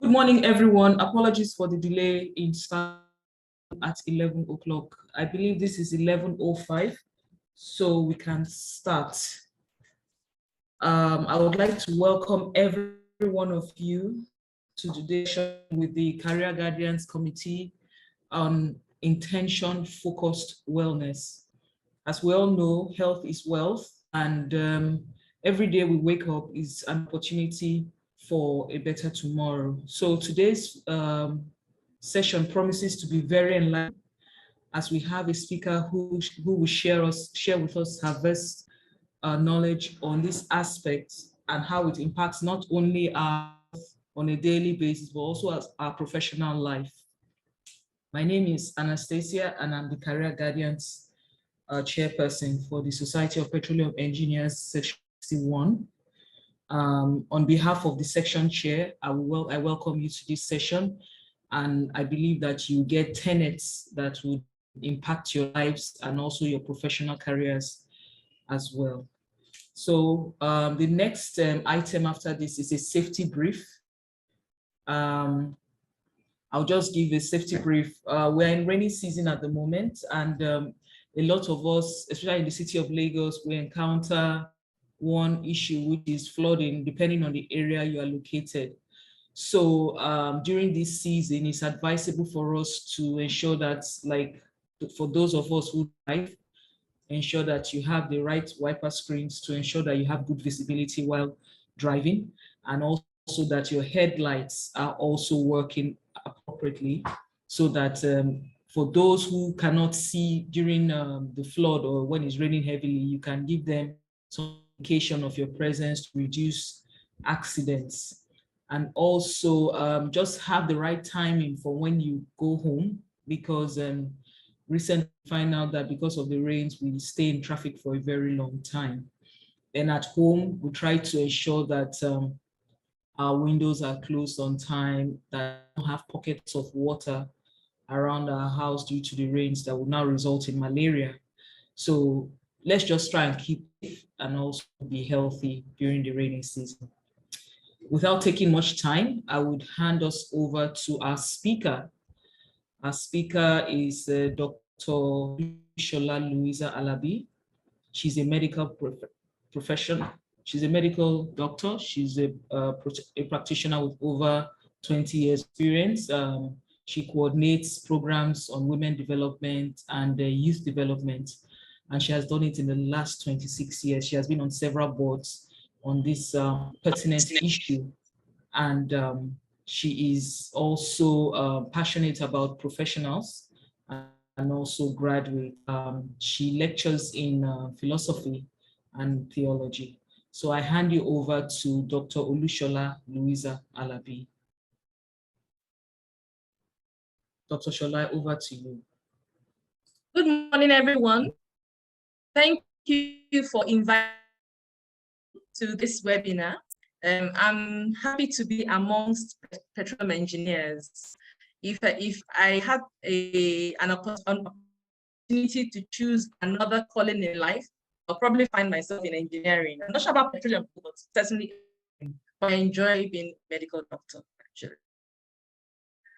Good morning, everyone. Apologies for the delay in starting at 11 o'clock. I believe this is 11:05, so we can start. I would like to welcome every one of you to today's session with the Career Guardians Committee on Intention-Focused Wellness. As we all know, health is wealth, and every day we wake up is an opportunity for a better tomorrow. So today's session promises to be very enlightening, as we have a speaker who will share with us her vast knowledge on this aspect and how it impacts not only our health on a daily basis, but also as our professional life. My name is Anastasia, and I'm the Career Guardians chairperson for the Society of Petroleum Engineers, Section 61. On behalf of the section chair, I welcome you to this session, and I believe that you get tenets that would impact your lives and also your professional careers as well. So the next item after this is a safety brief. I'll just give a safety brief. We're in rainy season at the moment, and a lot of us, especially in the city of Lagos, we encounter one issue, which is flooding, depending on the area you are located. So during this season, it's advisable for us to ensure that, like, for those of us who drive, ensure that you have the right wiper screens to ensure that you have good visibility while driving, and also that your headlights are also working appropriately, so that for those who cannot see during the flood or when it's raining heavily, you can give them some indication of your presence to reduce accidents. And also just have the right timing for when you go home, because recently find out that because of the rains, we stay in traffic for a very long time. And at home, we try to ensure that our windows are closed on time, that we don't have pockets of water around our house due to the rains that would now result in malaria. So let's just try and keep safe and also be healthy during the rainy season. Without taking much time, I would hand us over to our speaker. Our speaker is Dr. Shola Louisa Alabi. She's a medical professional. She's a medical doctor. She's a practitioner with over 20 years experience. She coordinates programs on women development and youth development. And she has done it in the last 26 years. She has been on several boards on this pertinent issue. And she is also passionate about professionals and also graduate. She lectures in philosophy and theology. So I hand you over to Dr. Olushola Louisa Alabi. Dr. Shola, over to you. Good morning, everyone. Thank you for inviting me to this webinar. I'm happy to be amongst petroleum engineers. If I had an opportunity to choose another calling in life, I'll probably find myself in engineering. I'm not sure about petroleum, but certainly I enjoy being a medical doctor, actually.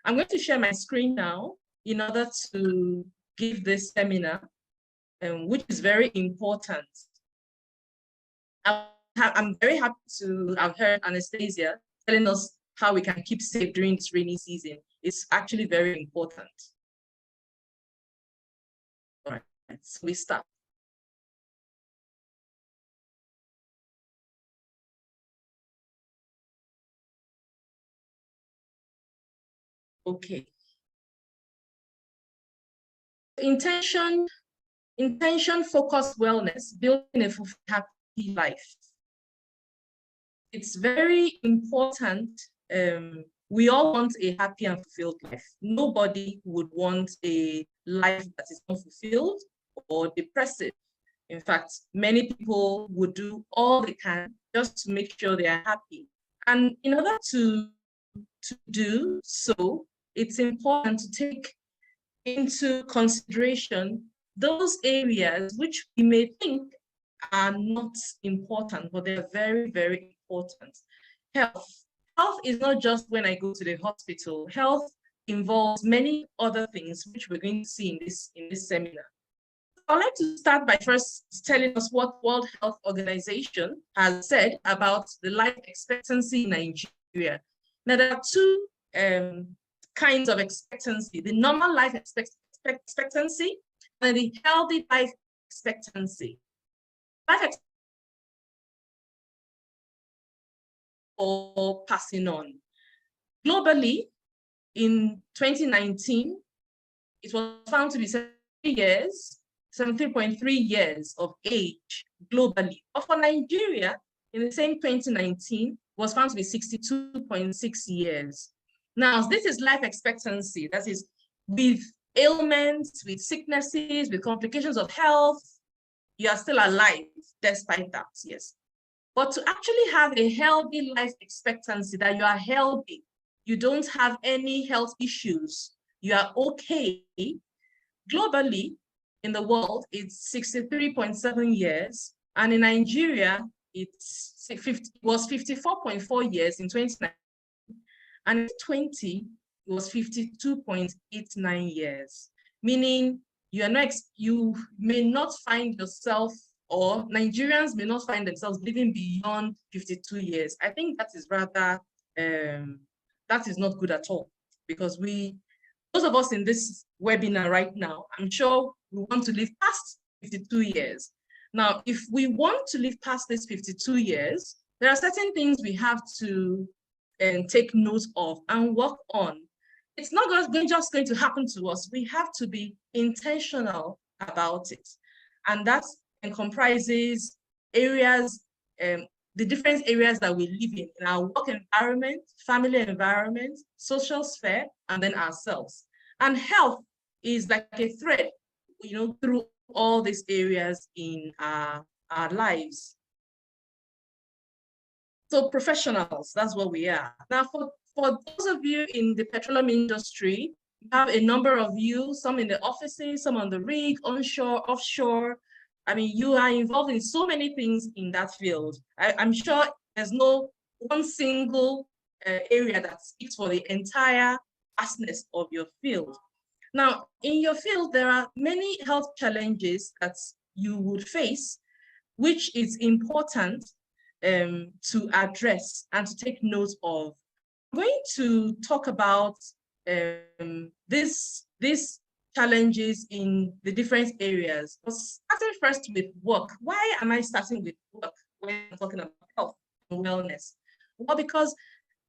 I'm going to share my screen now in order to give this seminar, which is very important. I'm very happy to have heard Anastasia telling us how we can keep safe during this rainy season. It's actually very important. All right, so we start. Okay. Intention-focused wellness, building a happy life. It's very important. We all want a happy and fulfilled life. Nobody would want a life that is unfulfilled or depressive. In fact, many people would do all they can just to make sure they are happy. And in order to do so, it's important to take into consideration those areas which we may think are not important, but they're very, very important. Health health is not just when I go to the hospital. Health involves many other things, which we're going to see in this seminar. I'd like to start by first telling us what World Health Organization has said about the life expectancy in Nigeria. Now, there are two kinds of expectancy: the normal life expectancy and the healthy life expectancy. Life or passing on. Globally, in 2019, it was found to be 73.3 years of age globally. But for Nigeria, in the same 2019, was found to be 62.6 years. Now, this is life expectancy. That is, with ailments, with sicknesses, with complications of health, you are still alive despite that, yes. But to actually have a healthy life expectancy, that you are healthy, you don't have any health issues, you are okay, globally in the world, it's 63.7 years. And in Nigeria, it was 54.4 years in 2019. And in 2020, it was 52.89 years, meaning you may not find yourself, or Nigerians may not find themselves living beyond 52 years. I think that is rather, that is not good at all, because those of us in this webinar right now, I'm sure we want to live past 52 years. Now, if we want to live past this 52 years, there are certain things we have to take note of and work on. It's not just going to happen to us. We have to be intentional about it. And that comprises areas, the different areas that we live in our work environment, family environment, social sphere, and then ourselves. And health is like a thread, through all these areas in our lives. So professionals, that's what we are. Now, for those of you in the petroleum industry, you have a number of you, some in the offices, some on the rig, onshore, offshore. I mean, you are involved in so many things in that field. I'm sure there's no one single area that speaks for the entire vastness of your field. Now, in your field, there are many health challenges that you would face, which is important to address and to take note of. I'm going to talk about these challenges in the different areas. But starting first with work. Why am I starting with work when I'm talking about health and wellness? Well, because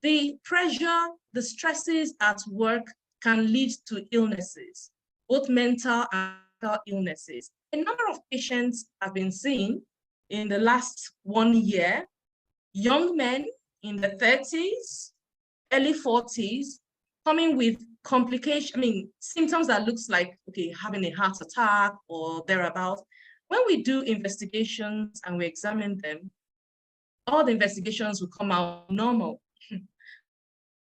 the pressure, the stresses at work can lead to illnesses, both mental and physical illnesses. A number of patients have been seen in the last 1 year, young men in the 30s, early 40s, coming with symptoms that looks like, okay, having a heart attack or thereabout. When we do investigations and we examine them, all the investigations will come out normal.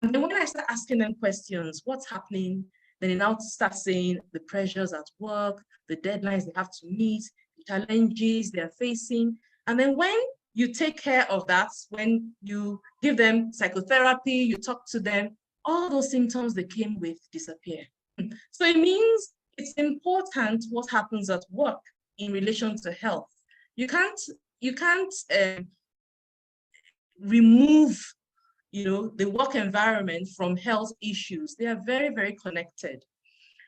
And then when I start asking them questions, what's happening? Then they now start saying the pressures at work, the deadlines they have to meet, the challenges they're facing. And then when you take care of that, when you give them psychotherapy, you talk to them, all those symptoms they came with disappear. So it means it's important what happens at work in relation to health. You can't remove the work environment from health issues. They are very, very connected.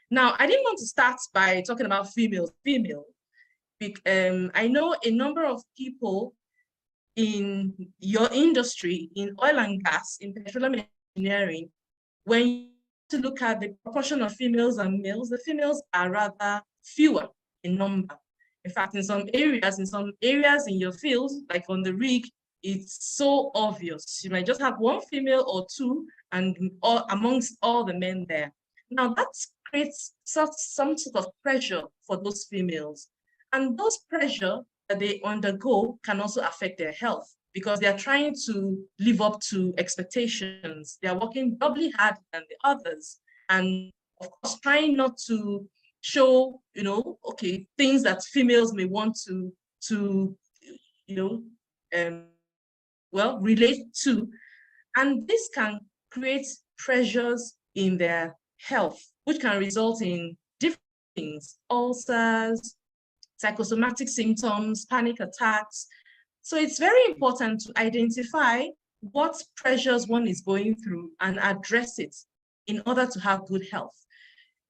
Now, I didn't want to start by talking about female. I know a number of people in your industry, in oil and gas, in petroleum engineering, when you look at the proportion of females and males, the females are rather fewer in number. In fact, in some areas in your field, like on the rig, it's so obvious. You might just have one female or two, and amongst all the men there. Now that creates some sort of pressure for those females. And those pressure that they undergo can also affect their health, because they are trying to live up to expectations. They are working doubly hard than the others. And of course, trying not to show, things that females may want to relate to. And this can create pressures in their health, which can result in different things, ulcers, psychosomatic symptoms, panic attacks. So it's very important to identify what pressures one is going through and address it in order to have good health.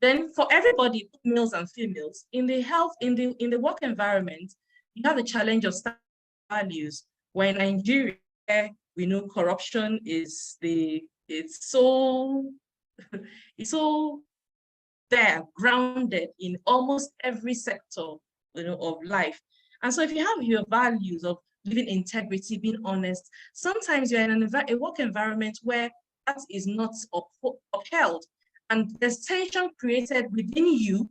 Then for everybody, males and females, in the work environment, you have the challenge of values. Where in Nigeria, we know corruption is it's so there, grounded in almost every sector, of life. And so if you have your values of living integrity, being honest, sometimes you're in a work environment where that is not upheld. And there's tension created within you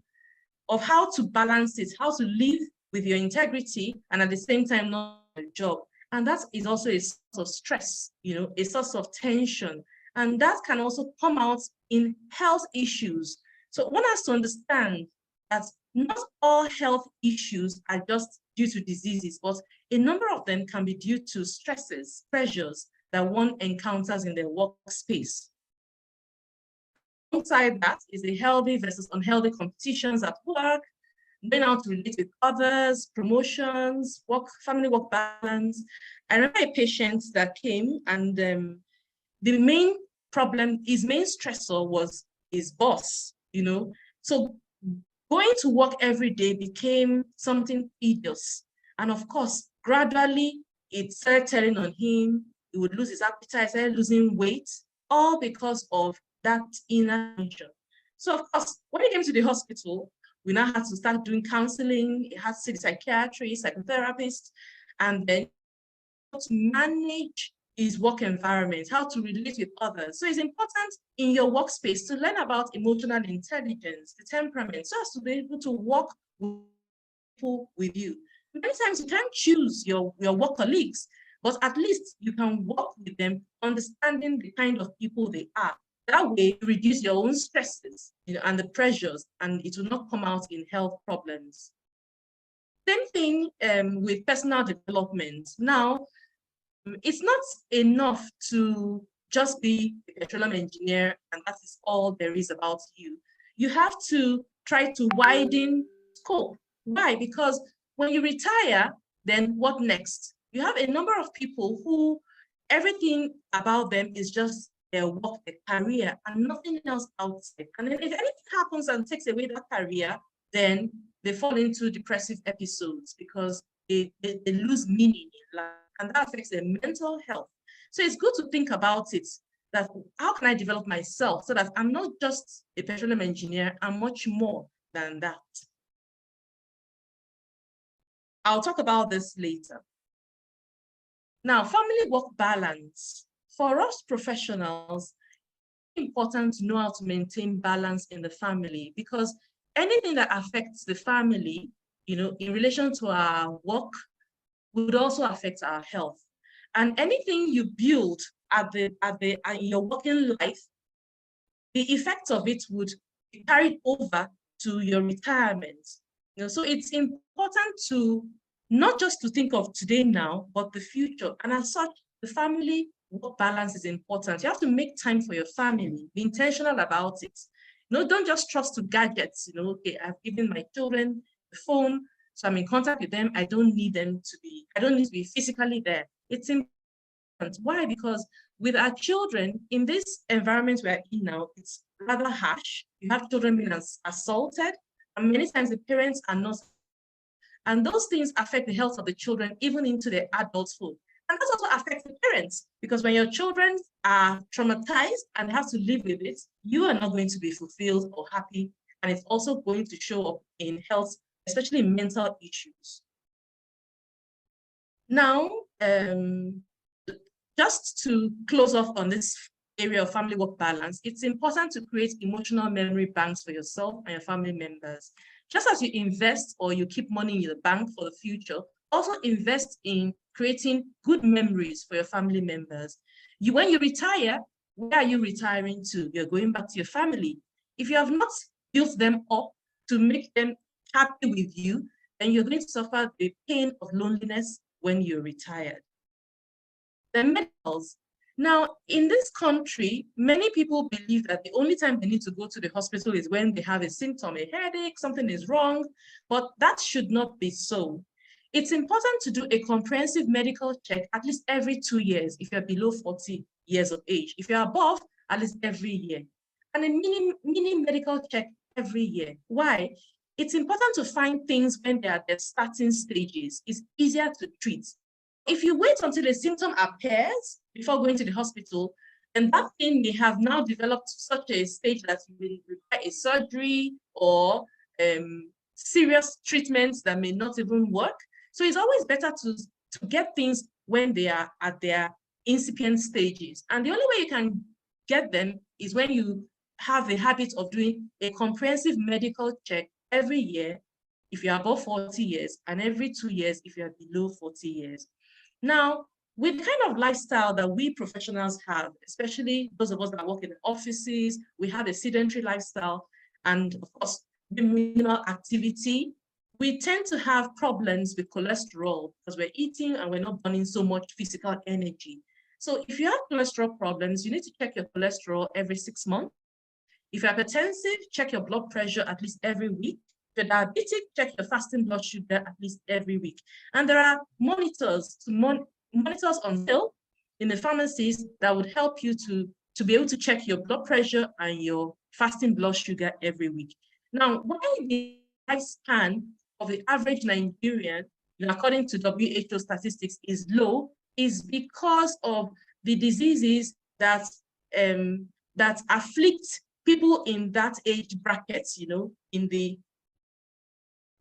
of how to balance it, how to live with your integrity and at the same time not a job. And that is also a source of stress, a source of tension. And that can also come out in health issues. So one has to understand that not all health issues are just due to diseases, but a number of them can be due to stresses, pressures that one encounters in their workspace. Alongside that is the healthy versus unhealthy competitions at work, knowing how to relate with others, promotions, family work balance. I remember a patient that came and the main problem, his main stressor was his boss, So going to work every day became something tedious. And of course, gradually it started telling on him. He would lose his appetite, started losing weight, all because of that inner tension. So of course, when he came to the hospital, we now had to start doing counseling. He had to see the psychiatrist, psychotherapist, and then to manage his work environment, how to relate with others. So it's important in your workspace to learn about emotional intelligence, the temperament, so as to be able to work with people with you. Many times you can't choose your work colleagues, but at least you can work with them, understanding the kind of people they are. That way, you reduce your own stresses, and the pressures, and it will not come out in health problems. Same thing with personal development. Now, it's not enough to just be a petroleum engineer and that is all there is about you. You have to try to widen scope. Why? Because when you retire, then what next? You have a number of people who everything about them is just their work, their career, and nothing else outside. And then if anything happens and takes away that career, then they fall into depressive episodes because they lose meaning in life. And that affects their mental health. So it's good to think about it, that how can I develop myself so that I'm not just a petroleum engineer, I'm much more than that. I'll talk about this later. Now, family work balance. For us professionals, it's important to know how to maintain balance in the family because anything that affects the family, in relation to our work, would also affect our health. And anything you build in your working life, the effect of it would be carried over to your retirement. So it's important to not just to think of today now, but the future. And as such, the family work balance is important. You have to make time for your family, be intentional about it. Don't just trust to gadgets. Okay, I've given my children the phone, so I'm in contact with them. I don't need to be physically there. It's important. Why? Because with our children, in this environment we're in now, it's rather harsh. You have children being assaulted, and many times the parents are not. And those things affect the health of the children, even into their adulthood. And that also affects the parents, because when your children are traumatized and have to live with it, you are not going to be fulfilled or happy. And it's also going to show up in health, especially mental issues. Now, just to close off on this area of family work balance, it's important to create emotional memory banks for yourself and your family members. Just as you invest or you keep money in the bank for the future, also invest in creating good memories for your family members. When you retire, where are you retiring to? You're going back to your family. If you have not built them up to make them happy with you, then you're going to suffer the pain of loneliness when you're retired. The medicals. Now, in this country, many people believe that the only time they need to go to the hospital is when they have a symptom, a headache, something is wrong, but that should not be so. It's important to do a comprehensive medical check at least every 2 years if you're below 40 years of age. If you're above, at least every year. And a mini medical check every year. Why? It's important to find things when they are at the starting stages. It's easier to treat. If you wait until a symptom appears before going to the hospital, then that thing may have now developed to such a stage that you will require a surgery or serious treatments that may not even work. So it's always better to get things when they are at their incipient stages. And the only way you can get them is when you have the habit of doing a comprehensive medical check every year if you're above 40 years and every 2 years if you're below 40 years. Now, with the kind of lifestyle that we professionals have, especially those of us that work in offices, we have a sedentary lifestyle, and of course, the minimal activity, we tend to have problems with cholesterol because we're eating and we're not burning so much physical energy. So if you have cholesterol problems, you need to check your cholesterol every 6 months. If you're hypertensive, check your blood pressure at least every week. If you're diabetic, check your fasting blood sugar at least every week. And there are monitors on sale in the pharmacies that would help you to be able to check your blood pressure and your fasting blood sugar every week. Now, why the lifespan of the average Nigerian, according to WHO statistics, is low is because of the diseases that afflict people in that age bracket, in the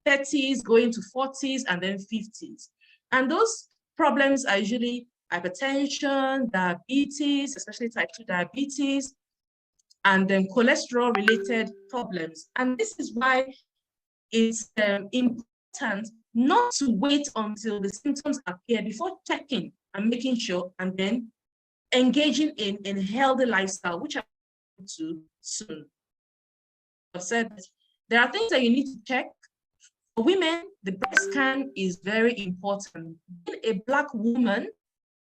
30s, going to 40s, and then 50s. And those problems are usually hypertension, diabetes, especially type 2 diabetes, and then cholesterol-related problems. And this is why it's important not to wait until the symptoms appear before checking and making sure, and then engaging in healthy lifestyle, which I'm going to soon. I've said there are things that you need to check. For women, the breast scan is very important. Being a Black woman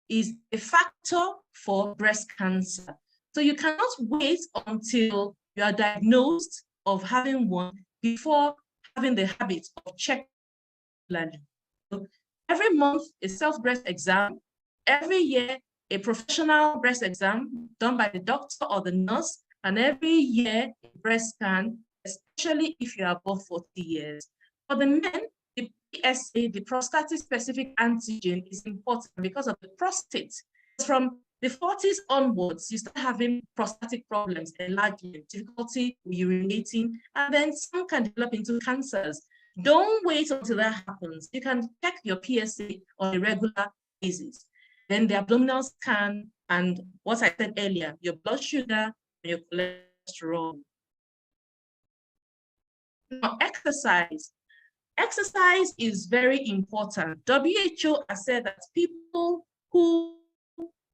is a factor for breast cancer. So you cannot wait until you are diagnosed of having one before having the habit of checking. Every month, a self-breast exam. Every year, a professional breast exam done by the doctor or the nurse. And every year, a breast scan, especially if you are above 40 years. For the men, the PSA, the prostatic-specific antigen, is important because of the prostate. From the 40s onwards, you start having prostatic problems, enlargement, difficulty urinating, and then some can develop into cancers. Don't wait until that happens. You can check your PSA on a regular basis. Then the abdominal scan, and what I said earlier, your blood sugar and your cholesterol. Now, exercise. Exercise is very important. WHO has said that people who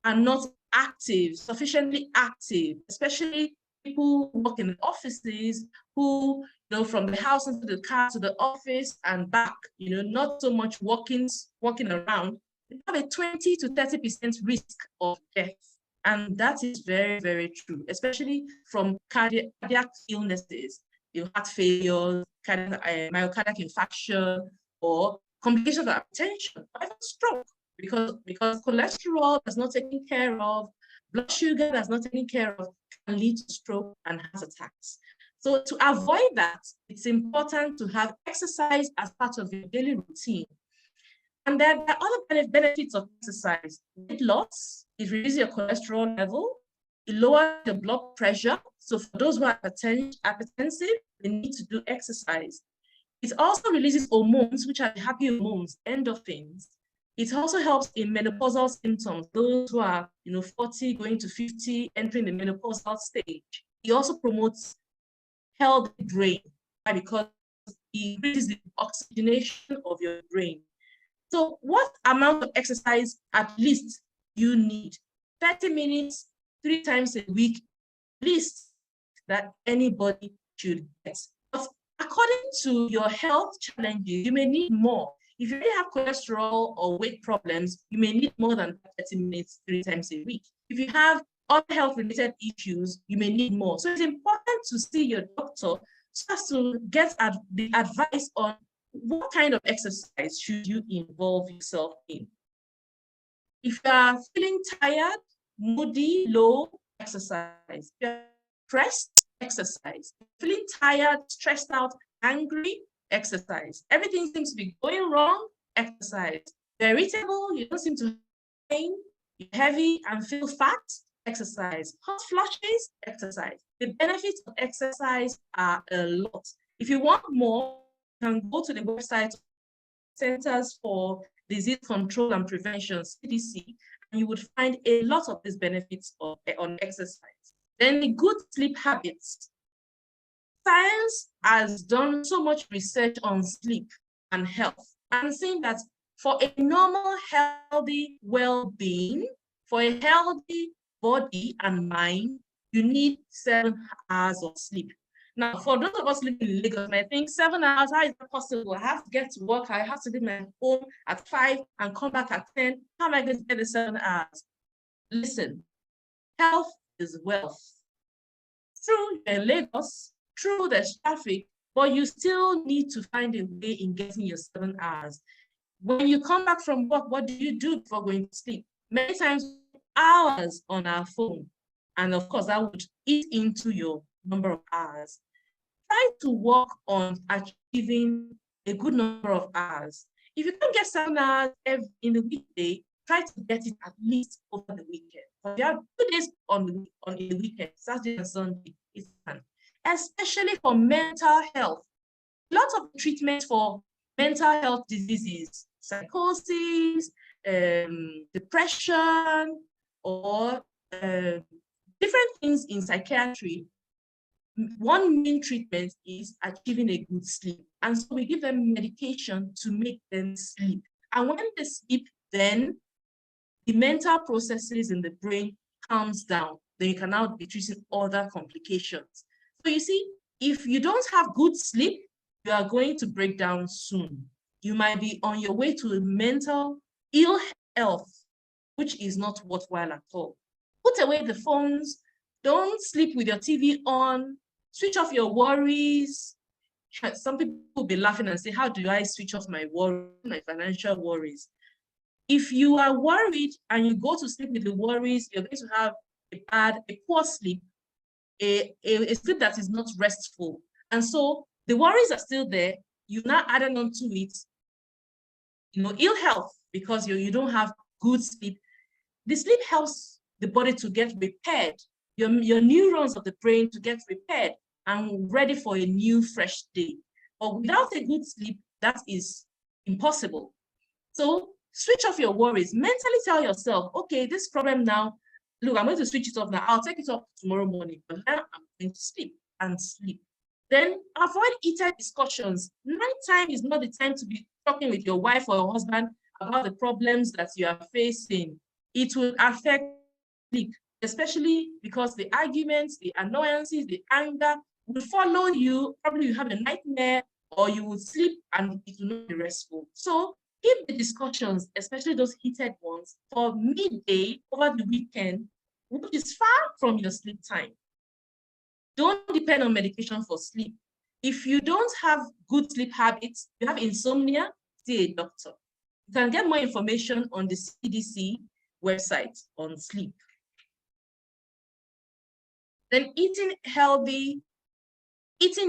are not active, sufficiently active, especially people who work in the offices, who, from the house into the car to the office and back, not so much walking around, they have a 20 to 30% risk of death. And that is very, very true, especially from cardiac illnesses, heart failure, myocardial infarction, or complications of hypertension, or even stroke, because cholesterol that's not taken care of, blood sugar that's not taken care of, can lead to stroke and heart attacks. So to avoid that, it's important to have exercise as part of your daily routine. And there are other benefits of exercise. Weight loss, it reduces your cholesterol level, it lowers the blood pressure. So for those who are hypertensive, they need to do exercise. It also releases hormones, which are the happy hormones, endorphins. It also helps in menopausal symptoms, those who are 40 going to 50, entering the menopausal stage. It also promotes healthy brain because it increases the oxygenation of your brain. So what amount of exercise at least you need? 30 minutes, 3 times a week, at least, that anybody should get. But according to your health challenges, you may need more. If you already have cholesterol or weight problems, you may need more than 30 minutes 3 times a week. If you have other health-related issues, you may need more. So it's important to see your doctor so as to get the advice on what kind of exercise should you involve yourself in. If you are feeling tired, moody, low, exercise. If you're stressed, exercise. Feeling tired, stressed out, angry, exercise. Everything seems to be going wrong, exercise. You're irritable, you don't seem to have pain, you're heavy and feel fat, exercise. Hot flushes, exercise. The benefits of exercise are a lot. If you want more, you can go to the website Centers for Disease Control and Prevention, CDC, and you would find a lot of these benefits on exercise. Then the good sleep habits. Science has done so much research on sleep and health, and saying that for a normal, healthy well-being, for a healthy body and mind, you need 7 hours of sleep. Now, for those of us living in Lagos, I think 7 hours, how is that possible? I have to get to work, I have to leave my home at 5 and come back at 10. How am I going to get the 7 hours? Listen, health is wealth. True, you're in Lagos, true, there's traffic, but you still need to find a way in getting your 7 hours. When you come back from work, what do you do before going to sleep? Many times, hours on our phone. And of course, that would eat into your number of hours. Try to work on achieving a good number of hours. If you can't get 7 hours in the weekday, try to get it at least over the weekend. If you have 2 days on the weekend, Saturday and Sunday, it's fun. Especially for mental health. Lots of treatments for mental health diseases, psychosis, depression, or different things in psychiatry. One main treatment is achieving a good sleep. And so we give them medication to make them sleep. And when they sleep, then the mental processes in the brain calms down. Then you can now be treating other complications. So you see, if you don't have good sleep, you are going to break down soon. You might be on your way to mental ill health, which is not worthwhile at all. Put away the phones. Don't sleep with your TV on. Switch off your worries. Some people will be laughing and say, how do I switch off my worries, my financial worries? If you are worried and you go to sleep with the worries, you're going to have a poor sleep, a sleep that is not restful. And so the worries are still there. You now added on to it, ill health because you don't have good sleep. The sleep helps the body to get repaired, your neurons of the brain to get repaired and ready for a new, fresh day. But without a good sleep, that is impossible. So switch off your worries. Mentally tell yourself, okay, this problem now, look, I'm going to switch it off now. I'll take it off tomorrow morning, but now I'm going to sleep and sleep. Then avoid heated discussions. Nighttime is not the time to be talking with your wife or your husband about the problems that you are facing. It will affect sleep, especially because the arguments, the annoyances, the anger will follow you. Probably you have a nightmare or you will sleep and it will not be restful. So keep the discussions, especially those heated ones, for midday over the weekend, which is far from your sleep time. Don't depend on medication for sleep. If you don't have good sleep habits, you have insomnia, see a doctor. You can get more information on the CDC website on sleep. Then eating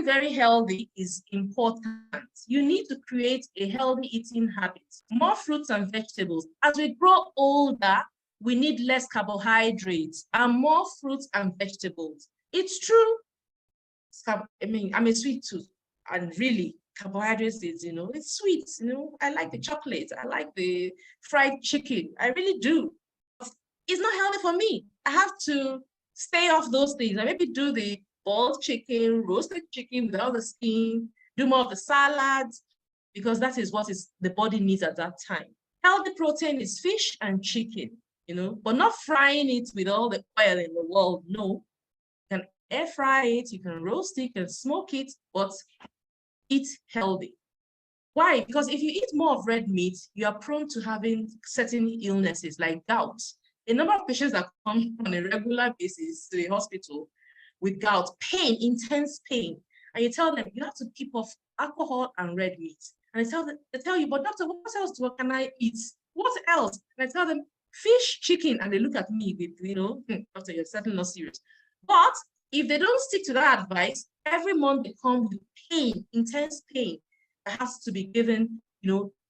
very healthy is important. You need to create a healthy eating habit. More fruits and vegetables. As we grow older, we need less carbohydrates and more fruits and vegetables. It's true. I'm a sweet tooth, and really, carbohydrates is, it's sweet. I like the chocolate. I like the fried chicken. I really do. It's not healthy for me. I have to stay off those things. I maybe do the boiled chicken, roasted chicken without the skin, do more of the salads, because that is what the body needs at that time. Healthy protein is fish and chicken, but not frying it with all the oil in the world. No, you can air fry it, you can roast it, you can smoke it, but eat healthy. Why? Because if you eat more of red meat, you are prone to having certain illnesses like gout. A number of patients that come on a regular basis to the hospital with gout, pain, intense pain, and you tell them you have to keep off alcohol and red meat. And they tell you, but doctor, what else can I eat? What else? And I tell them, fish, chicken, and they look at me with, doctor, you're certainly not serious. But if they don't stick to that advice, every month they come with pain, intense pain, that has to be given,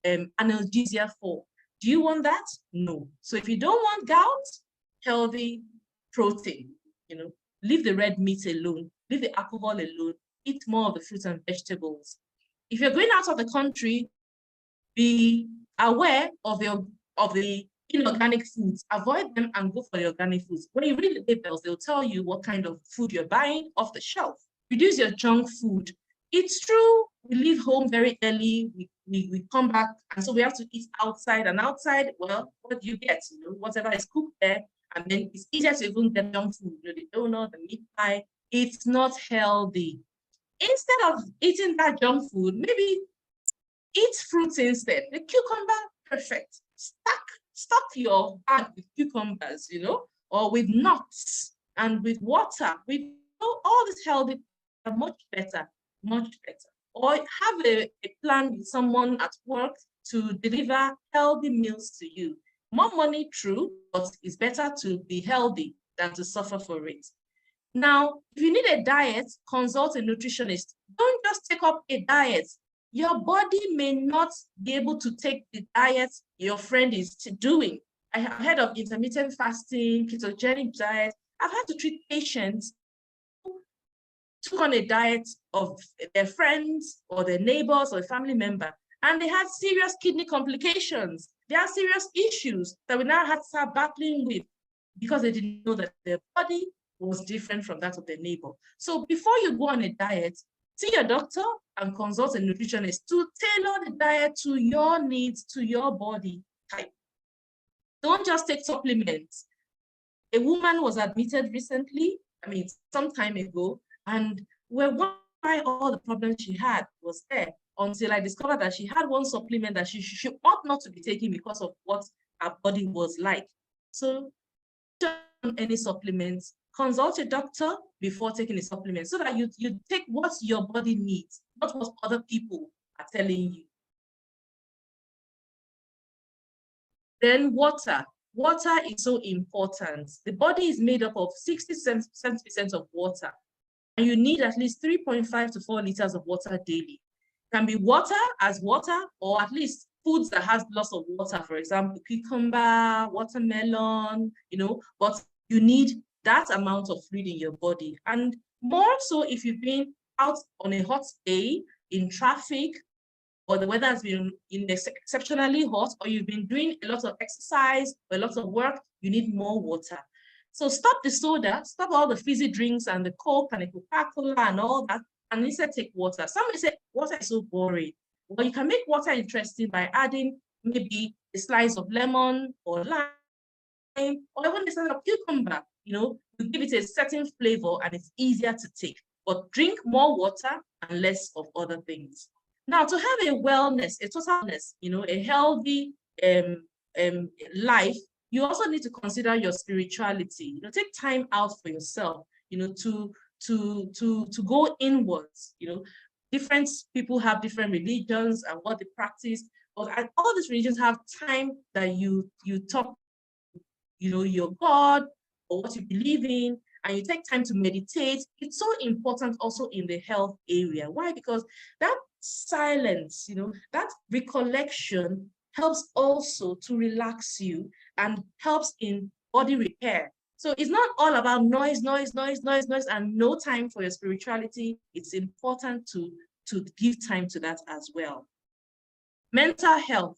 analgesia for. Do you want that? No. So if you don't want gout, healthy protein, leave the red meat alone, leave the alcohol alone, eat more of the fruits and vegetables. If you're going out of the country, be aware of the inorganic foods. Avoid them and go for the organic foods. When you read the labels, they'll tell you what kind of food you're buying off the shelf. Reduce your junk food. It's true, we leave home very early, we come back, and so we have to eat outside, and outside, well, what do you get? Whatever is cooked there, and then it's easier to even get junk food, the donut, the meat pie. It's not healthy. Instead of eating that junk food, maybe eat fruits instead. The cucumber, perfect. Stock your bag with cucumbers, or with nuts and with water. All this healthy are much better. Or have a plan with someone at work to deliver healthy meals to you. More money, true, but it's better to be healthy than to suffer for it. Now, if you need a diet, consult a nutritionist. Don't just take up a diet. Your body may not be able to take the diet your friend is doing. I have heard of intermittent fasting, ketogenic diet. I've had to treat patients took on a diet of their friends or their neighbors or a family member, and they had serious kidney complications. They had serious issues that we now had to start battling with because they didn't know that their body was different from that of their neighbor. So before you go on a diet, see your doctor and consult a nutritionist to tailor the diet to your needs, to your body type. Don't just take supplements. A woman was admitted recently, some time ago, and why all the problems she had was there until I discovered that she had one supplement that she ought not to be taking because of what her body was like. So don't any supplements, consult a doctor before taking a supplement so that you take what your body needs, not what other people are telling you. Then water. Water is so important. The body is made up of 60% of water. And you need at least 3.5 to 4 liters of water daily. It can be water, or at least foods that has lots of water, for example, cucumber, watermelon, but you need that amount of fluid in your body. And more so if you've been out on a hot day in traffic, or the weather has been exceptionally hot, or you've been doing a lot of exercise or a lot of work, you need more water. So stop the soda, stop all the fizzy drinks and the Coke and the Coca-Cola and all that, and instead take water. Somebody said, water is so boring. Well, you can make water interesting by adding maybe a slice of lemon or lime, or even a slice of cucumber, to give it a certain flavor and it's easier to take. But drink more water and less of other things. Now, to have a wellness, a total wellness, a healthy life, you also need to consider your spirituality. Take time out for yourself, to go inwards. Different people have different religions and what they practice, but all these religions have time that you talk, your God or what you believe in, and you take time to meditate. It's so important also in the health area. Why? Because that silence, that recollection helps also to relax you and helps in body repair. So it's not all about noise, and no time for your spirituality. It's important to give time to that as well. Mental health.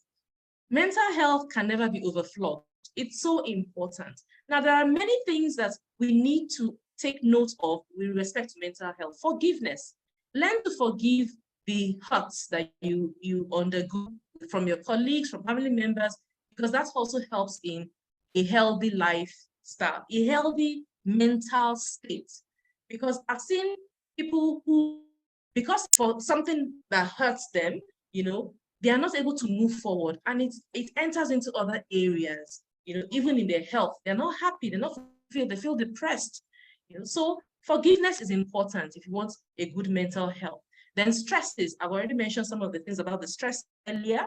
Mental health can never be overflowed. It's so important. Now, there are many things that we need to take note of with respect to mental health. Forgiveness. Learn to forgive the hurts that you undergo from your colleagues, from family members, because that also helps in a healthy lifestyle, a healthy mental state. Because I've seen people who, because for something that hurts them, they are not able to move forward, and it enters into other areas, even in their health. They're not happy, they feel depressed. So forgiveness is important if you want a good mental health. Then stresses, I've already mentioned some of the things about the stress earlier.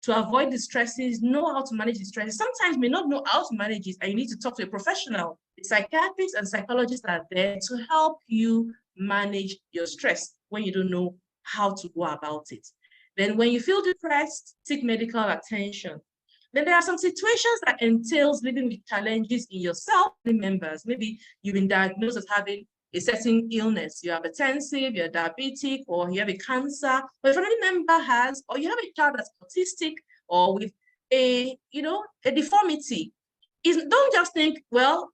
To avoid the stresses, know how to manage the stresses. Sometimes you may not know how to manage it, and you need to talk to a professional. The psychiatrists and psychologists are there to help you manage your stress when you don't know how to go about it. Then when you feel depressed, seek medical attention. Then there are some situations that entails living with challenges in yourself, members. Maybe you've been diagnosed as having a certain illness. You're hypertensive, you're diabetic, or you have a cancer, or if a family member has, or you have a child that's autistic, or with a deformity. Don't just think, well,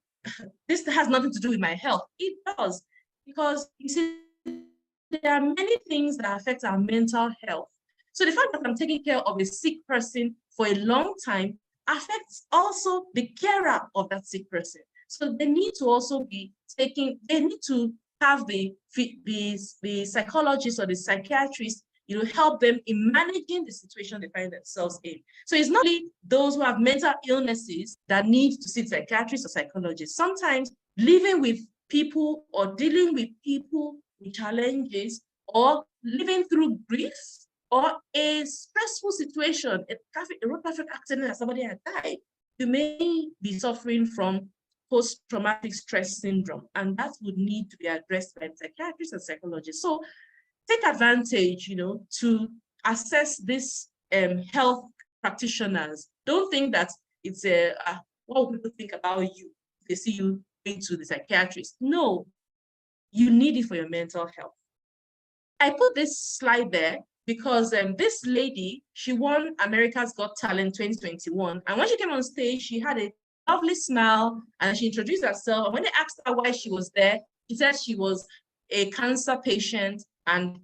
this has nothing to do with my health. It does, because you see, there are many things that affect our mental health. So the fact that I'm taking care of a sick person for a long time affects also the carer of that sick person. So they need to also be they need to have the psychologist or the psychiatrist, help them in managing the situation they find themselves in. So it's not only those who have mental illnesses that need to see psychiatrists or psychologists. Sometimes living with people or dealing with people with challenges or living through grief or a stressful situation, a road traffic accident that somebody had died, you may be suffering from post-traumatic stress syndrome, and that would need to be addressed by psychiatrists and psychologists. So take advantage, to assess these health practitioners. Don't think that it's what will people think about you if they see you going to the psychiatrist. No, you need it for your mental health. I put this slide there because this lady, she won America's Got Talent 2021. And when she came on stage, she had a lovely smile and she introduced herself. And when they asked her why she was there, she said she was a cancer patient and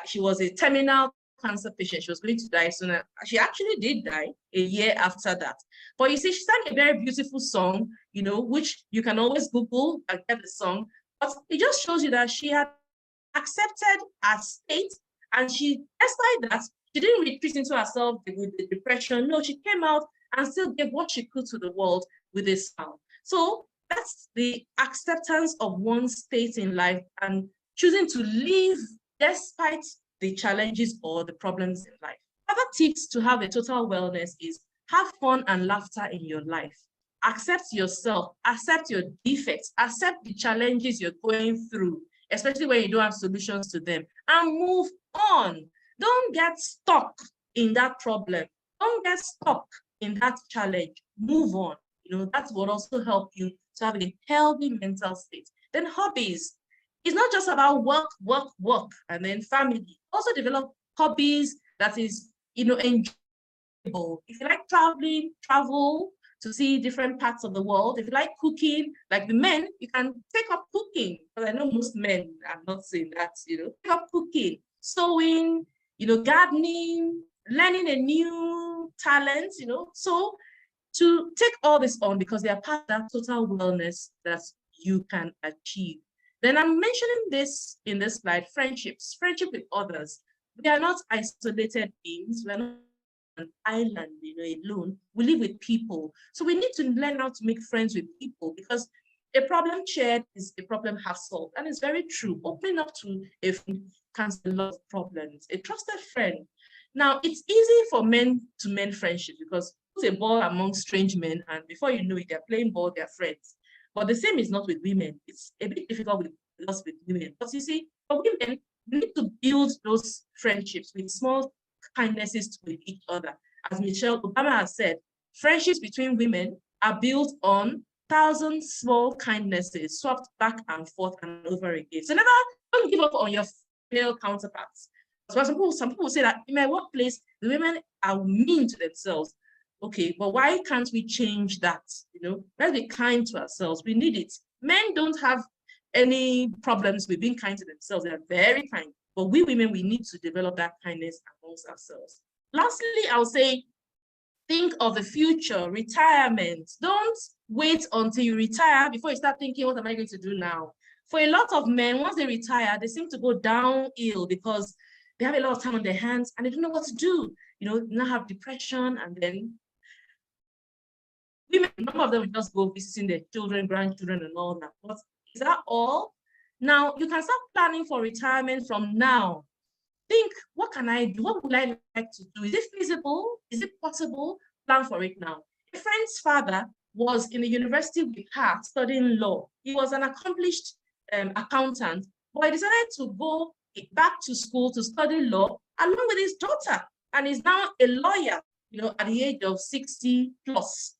she was a terminal cancer patient. She was going to die soon. She actually did die a year after that. But you see, she sang a very beautiful song, which you can always Google and get the song. But it just shows you that she had accepted her state, and despite that, she didn't retreat into herself with the depression. No, she came out and still gave what she could to the world with a smile. So that's the acceptance of one's state in life and choosing to live despite the challenges or the problems in life. Other tips to have a total wellness is have fun and laughter in your life. Accept yourself, accept your defects, accept the challenges you're going through, especially when you don't have solutions to them, and move on. Don't get stuck in that problem. Don't get stuck in that challenge. Move on. That will also help you to have a healthy mental state. Then hobbies. It's not just about work, work, work, and then family. Also develop hobbies that is, enjoyable. If you like traveling, travel to see different parts of the world. If you like cooking, like the men, you can take up cooking. Because I know most men are not saying that, take up cooking, sewing, gardening, learning a new talent, So to take all this on, because they are part of that total wellness that you can achieve. Then I'm mentioning this in this slide, friendships, friendship with others. We are not isolated beings. We're not an island, alone. We live with people. So we need to learn how to make friends with people, because a problem shared is a problem half solved. And it's very true. Opening up to a friend can solve a lot of problems. A trusted friend. Now, it's easy for men to mend friendships because put a ball among strange men, and before you know it, they're playing ball, they're friends. But the same is not with women. It's a bit difficult with us with women. But you see, for women, we need to build those friendships with small kindnesses with each other. As Michelle Obama has said, friendships between women are built on 1,000 small kindnesses swapped back and forth and over again. So don't give up on your male counterparts. So some people say that in my workplace, the women are mean to themselves. Okay, but why can't we change that? Let's be kind to ourselves. We need it. Men don't have any problems with being kind to themselves. They're very kind. But we women, we need to develop that kindness amongst ourselves. Lastly, I'll say, think of the future, retirement. Don't wait until you retire before you start thinking, what am I going to do now? For a lot of men, once they retire, they seem to go downhill because they have a lot of time on their hands and they don't know what to do. You know, now have depression, and then women, some of them just go visiting their children, grandchildren, and all that. But is that all? Now you can start planning for retirement from now. Think, what can I do? What would I like to do? Is it feasible? Is it possible? Plan for it now. A friend's father was in the university with her studying law. He was an accomplished accountant, but he decided to go back to school to study law along with his daughter, and is now a lawyer, you know, at the age of 60 plus.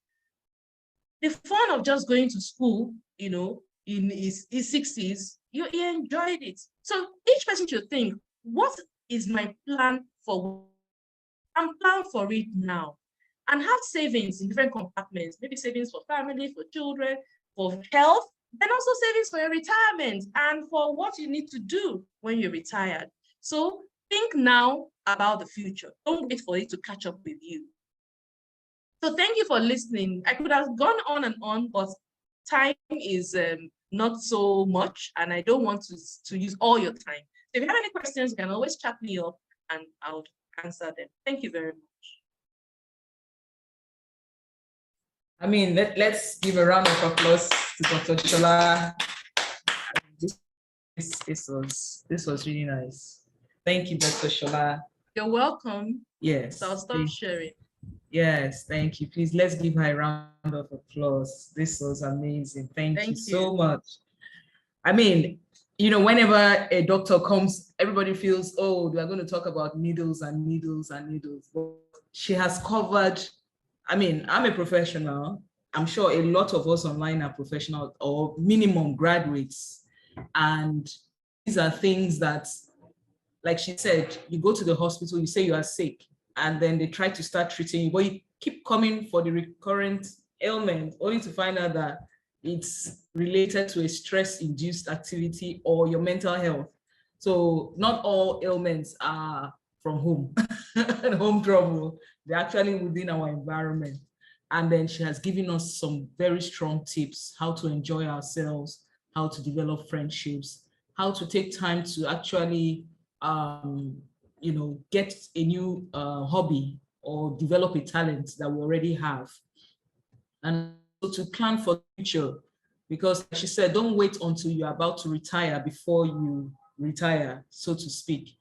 The fun of just going to school, you know, in his 60s, he enjoyed it. So each person should think, what is my plan for? I'm planning for it now. And have savings in different compartments, maybe savings for family, for children, for health, and also savings for your retirement and for what you need to do when you're retired. So think now about the future. Don't wait for it to catch up with you. So thank you for listening. I could have gone on, but time is not so much, and I don't want to use all your time. So if you have any questions, you can always chat me up and I'll answer them. Thank you very much. I mean, let's give a round of applause to Dr. Shola. This was really nice. Thank you, Dr. Shola. You're welcome. Yes. So I'll stop sharing. Yes, thank you. Please, let's give her a round of applause. This was amazing. Thank you so much. I mean, you know, whenever a doctor comes, everybody feels, oh, they are going to talk about needles and needles and needles. But she has covered, I mean, I'm a professional. I'm sure a lot of us online are professional or minimum graduates. And these are things that, like she said, you go to the hospital, you say you are sick, and then they try to start treating you, but you keep coming for the recurrent ailment, only to find out that it's related to a stress-induced activity or your mental health. So not all ailments are from home and home trouble. They're actually within our environment. And then she has given us some very strong tips, how to enjoy ourselves, how to develop friendships, how to take time to actually you know, get a new hobby or develop a talent that we already have. And to plan for the future, because like she said, don't wait until you're about to retire before you retire, so to speak,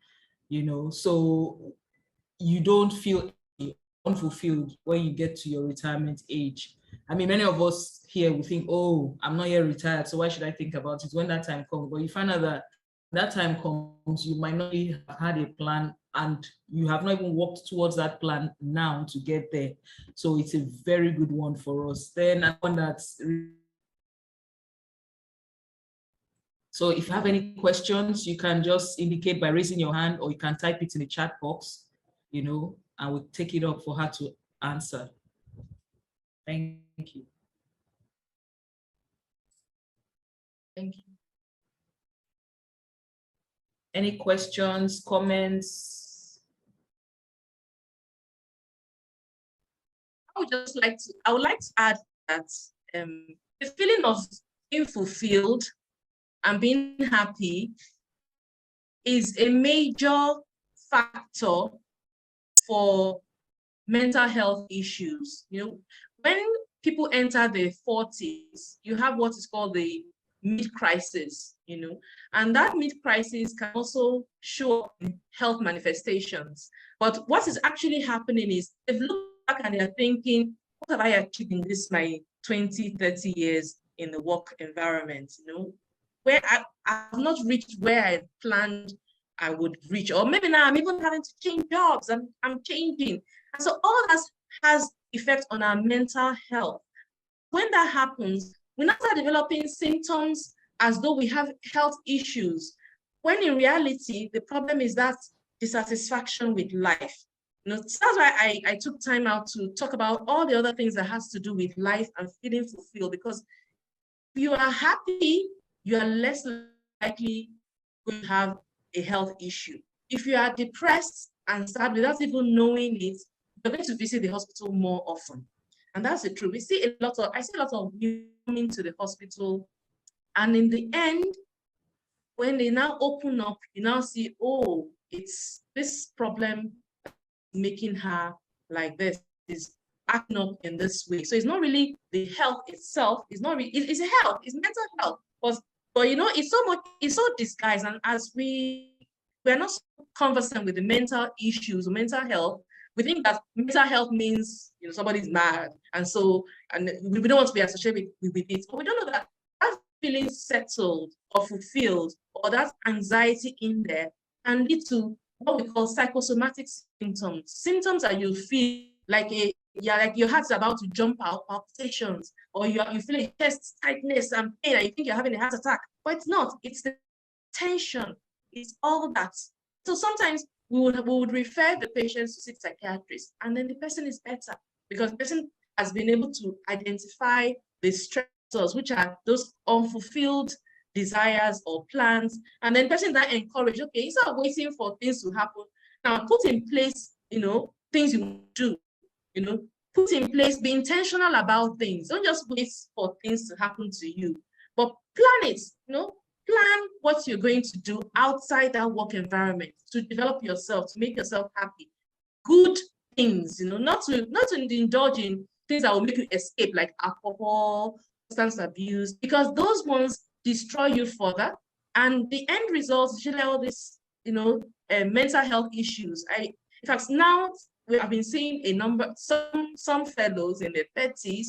you know, so you don't feel unfulfilled when you get to your retirement age. I mean, many of us here, we think, oh, I'm not yet retired, so why should I think about it when that time comes? But you find out that that time comes, you might not have had a plan and you have not even worked towards that plan now to get there. So it's a very good one for us. Then one that's, so if you have any questions, you can just indicate by raising your hand, or you can type it in the chat box, you know, and we'll take it up for her to answer. Thank you. Thank you. Any questions, comments? I would like to add that the feeling of being fulfilled and being happy is a major factor for mental health issues. You know, when people enter their 40s, you have what is called the mid-crisis, you know, and that mid-crisis can also show health manifestations. But what is actually happening is they've looked back and they're thinking, what have I achieved in this my 20, 30 years in the work environment, you know, where I have not reached where I planned I would reach, or maybe now I'm even having to change jobs, I'm changing. And so all of that has effect on our mental health. When that happens, we now start developing symptoms as though we have health issues, when in reality, the problem is that dissatisfaction with life. You know, so that's why I took time out to talk about all the other things that has to do with life and feeling fulfilled, because if you are happy, you are less likely to have a health issue. If you are depressed and sad without even knowing it, you're going to visit the hospital more often. And that's the truth. I see a lot of women coming to the hospital, and in the end, when they now open up, you now see, oh, it's this problem making her like this, is acting up in this way. So it's not really the health itself. It's not really, it's a health, it's mental health. But you know, it's so disguised. And as we're not so conversant with the mental issues or mental health, we think that mental health means, you know, somebody's mad. And we don't want to be associated with it. But we don't know that feeling settled or fulfilled, or that anxiety in there, can lead to what we call psychosomatic symptoms. Symptoms that you feel like like your heart's about to jump out, palpitations, or you feel a chest tightness and pain, and you think you're having a heart attack, but it's not. It's the tension. It's all that. So sometimes we would refer the patients to see psychiatrists, and then the person is better because the person has been able to identify the stressors, which are those unfulfilled desires or plans, and then person that encourage, okay, instead of waiting for things to happen, now put in place, you know, things you do, you know, put in place, be intentional about things. Don't just wait for things to happen to you, but plan it, you know, plan what you're going to do outside that work environment to develop yourself, to make yourself happy. Good things, you know, not to indulge in things that will make you escape, like alcohol, substance abuse, because those ones destroy you further. And the end result is all this, you know, mental health issues. In fact, now we have been seeing a number, some fellows in their 30s,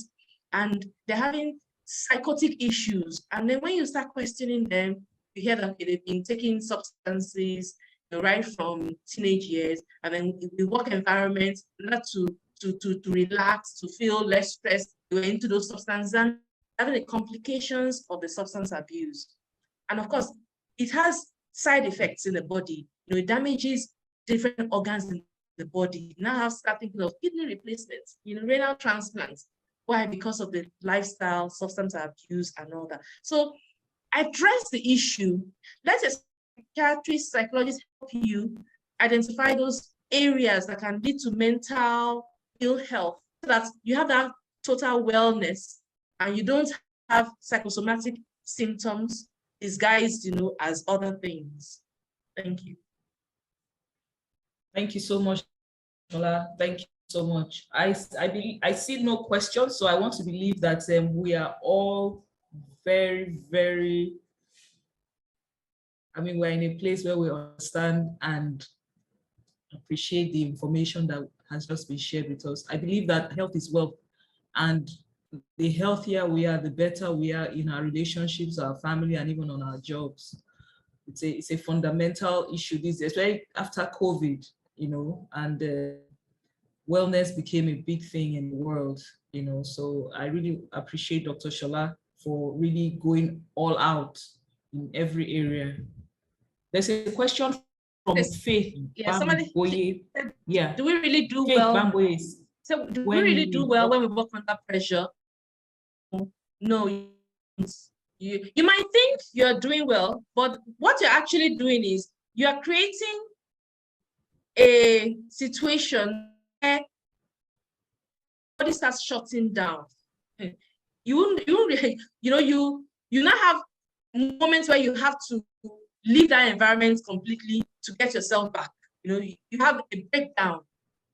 and they're having psychotic issues. And then when you start questioning them, you hear that they've been taking substances, you know, right from teenage years, and then the work environment, not to relax, to feel less stressed, you're into those substances and having the complications of the substance abuse. And of course, it has side effects in the body. You know, it damages different organs in the body. You now have start thinking of kidney replacements, you know, renal transplants. Why? Because of the lifestyle, substance abuse, and all that. So address the issue. Let a psychiatrist, psychologist help you identify those areas that can lead to mental ill health, so that you have that total wellness and you don't have psychosomatic symptoms disguised, you know, as other things. Thank you. Thank you so much, Ola. Thank you so much. I see no questions, so I want to believe that we are all very, very, I mean, we're in a place where we understand and appreciate the information that has just been shared with us. I believe that health is wealth, and the healthier we are, the better we are in our relationships, our family, and even on our jobs. It's a fundamental issue these days, especially after COVID, you know, and wellness became a big thing in the world, you know. So I really appreciate Dr. Shola for really going all out in every area. There's a question from Faith. Yeah, somebody. Yeah. Do we really do Faith well? Bamboye. So do we really do well when we work under pressure? No, you might think you're doing well, but what you're actually doing is you're creating a situation where body starts shutting down. You now have moments where you have to leave that environment completely to get yourself back. You know, you have a breakdown.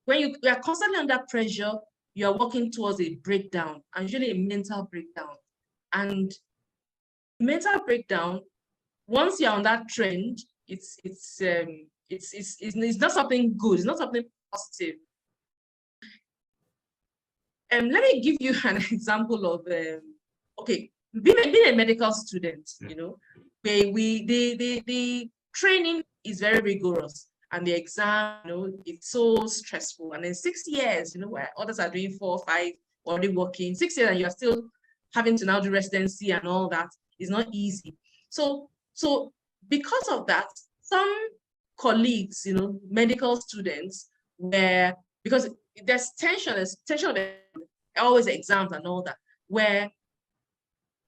When you are constantly under pressure, you are working towards a breakdown, and usually a mental breakdown. And mental breakdown, once you're on that trend, it's not something good. It's not something positive. Let me give you an example of okay, being a medical student. You know, the training is very rigorous, and the exam, you know, it's so stressful. And in 6 years, you know, where others are doing 4 or 5, already working 6 years, and you're still having to now do residency and all that is not easy. So because of that, some colleagues, you know, medical students, because there's tension of always exams and all that, where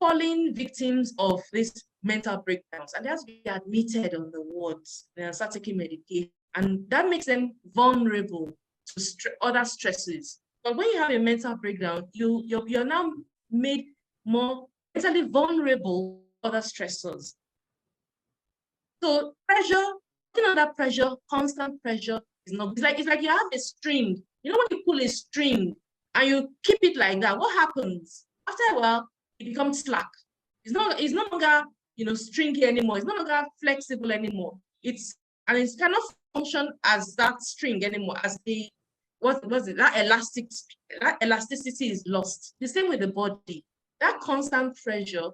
falling victims of these mental breakdowns, and they have to be admitted on the wards. They start taking medication, and that makes them vulnerable to other stresses. But when you have a mental breakdown, you're now made more mentally vulnerable to other stressors. So pressure under pressure, constant pressure is not. It's like you have a string. You know when you pull a string and you keep it like that, what happens? After a while, it becomes slack. It's no longer, you know, stringy anymore. It's no longer flexible anymore. It cannot function as that string anymore, as the what was it? That elasticity is lost. The same with the body. That constant pressure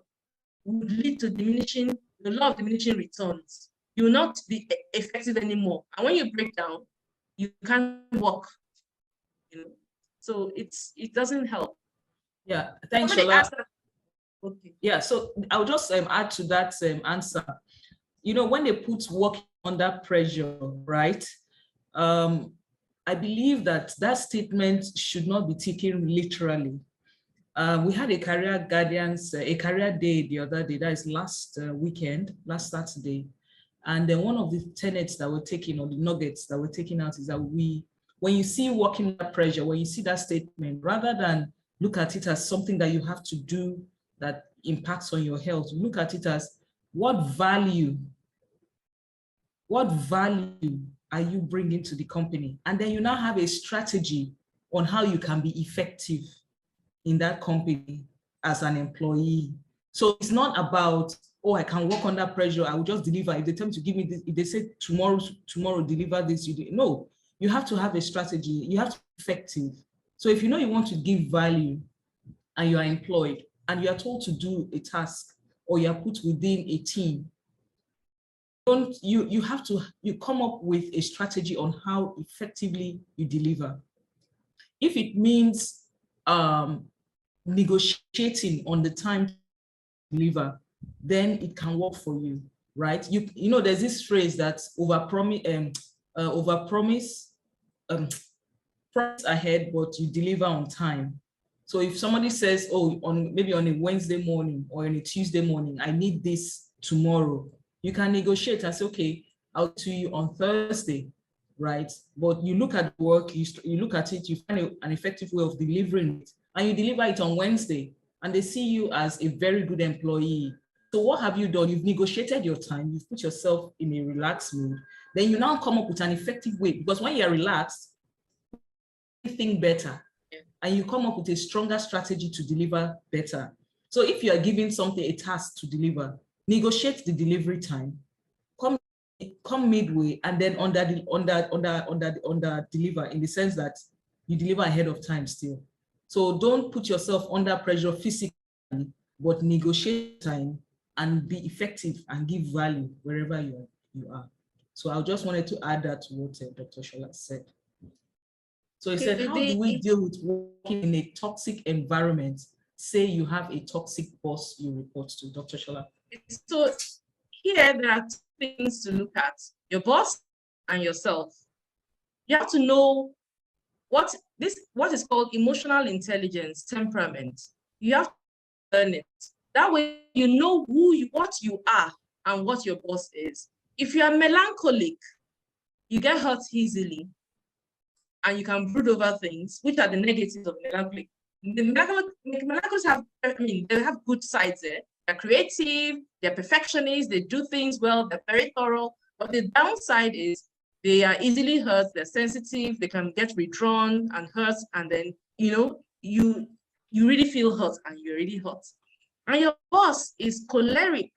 would lead to the law of diminishing returns. You will not be effective anymore. And when you break down, you can't walk. You know, so it doesn't help. Yeah, thanks, Shola. Okay. Yeah, so I'll just add to that answer. You know, when they put work under pressure, right? I believe that statement should not be taken literally. We had a career guardians, a career day the other day, that is last weekend, last Saturday. And then one of the tenets that we're taking, or the nuggets that we're taking out, is that when you see working under pressure, when you see that statement, rather than look at it as something that you have to do that impacts on your health, look at it as what value are you bringing to the company? And then you now have a strategy on how you can be effective in that company as an employee. So it's not about, oh, I can work under pressure, I will just deliver. If they tell me to give me this, if they say tomorrow deliver this, you do. No, you have to have a strategy. You have to be effective. So if you know you want to give value and you are employed and you are told to do a task or you are put within a team, you have to come up with a strategy on how effectively you deliver. If it means negotiating on the time to deliver, then it can work for you, right? You know, there's this phrase that promise ahead, but you deliver on time. So if somebody says, oh, maybe on a Wednesday morning or on a Tuesday morning, I need this tomorrow, you can negotiate and say, okay, I'll to you on Thursday, right? But you look at work, you look at it, you find an effective way of delivering it, and you deliver it on Wednesday, and they see you as a very good employee. So what have you done? You've negotiated your time, you've put yourself in a relaxed mood. Then you now come up with an effective way, because when you're relaxed, you think better, and you come up with a stronger strategy to deliver better. So if you are giving something a task to deliver, negotiate the delivery time, come midway, and then under deliver, in the sense that you deliver ahead of time still. So don't put yourself under pressure physically, but negotiate time and be effective and give value wherever you are. So I just wanted to add that to what Dr. Shola said. So he said, how do we deal with working in a toxic environment? Say you have a toxic boss you report to, Dr. Shola. So here there are two things to look at: your boss and yourself. You have to know what is called emotional intelligence, temperament. You have to learn it. That way you know what you are and what your boss is. If you are melancholic, you get hurt easily, and you can brood over things, which are the negatives of melancholic. The melancholics have, they have good sides there. They're creative, they're perfectionists, they do things well, they're very thorough. But the downside is they are easily hurt, they're sensitive, they can get withdrawn and hurt, and then, you know, you really feel hurt and you're really hurt. And your boss is choleric,